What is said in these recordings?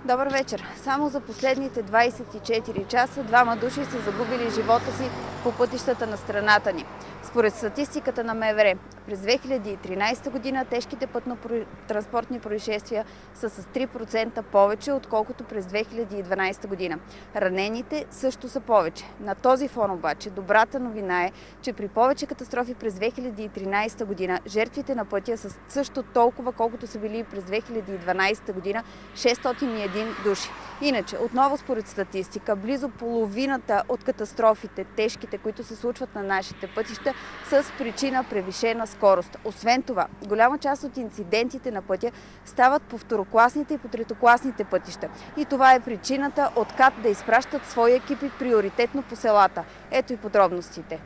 Добър вечер! Само за последните 24 часа двама души са загубили живота си по пътищата на страната ни. Според статистиката на МВР, през 2013 година тежките пътно-транспортни происшествия са с 3% повече, отколкото през 2012 година. Ранените също са повече. На този фон обаче добрата новина е, че при повече катастрофи през 2013 година жертвите на пътя са също толкова, колкото са били през 2012 година – 601 души. Иначе, отново според статистика, близо половината от катастрофите, тежките, които се случват на нашите пътища, са с причина превишена скорост. Освен това, голяма част от инцидентите на пътя стават по второкласните и по третокласните пътища. И това е причината от КАТ да изпращат свои екипи приоритетно по селата. Ето и подробностите.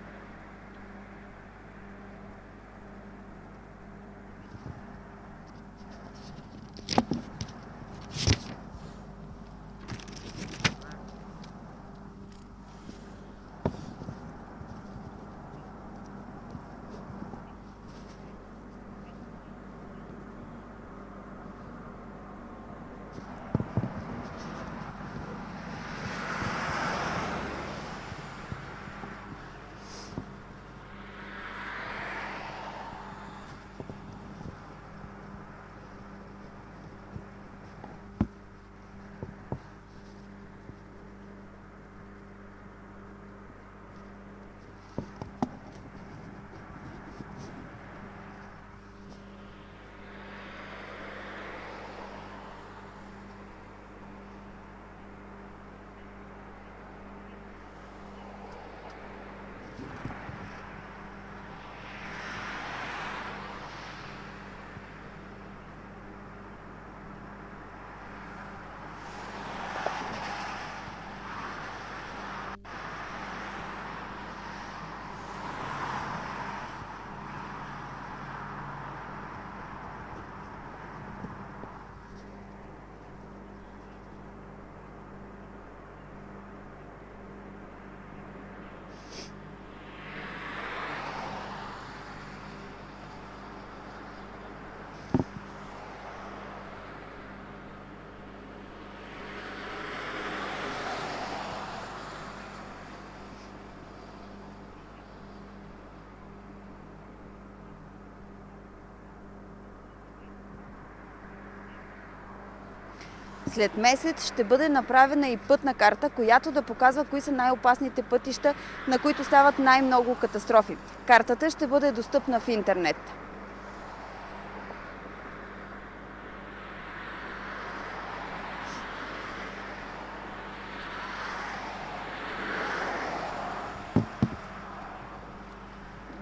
След месец ще бъде направена и пътна карта, която да показва кои са най-опасните пътища, на които стават най-много катастрофи. Картата ще бъде достъпна в интернет.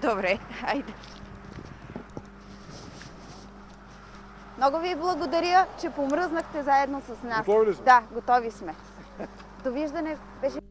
Добре, хайде. Много ви благодаря, че помръзнахте заедно с нас. Готови ли сме? Да, готови сме. Довиждане. Беше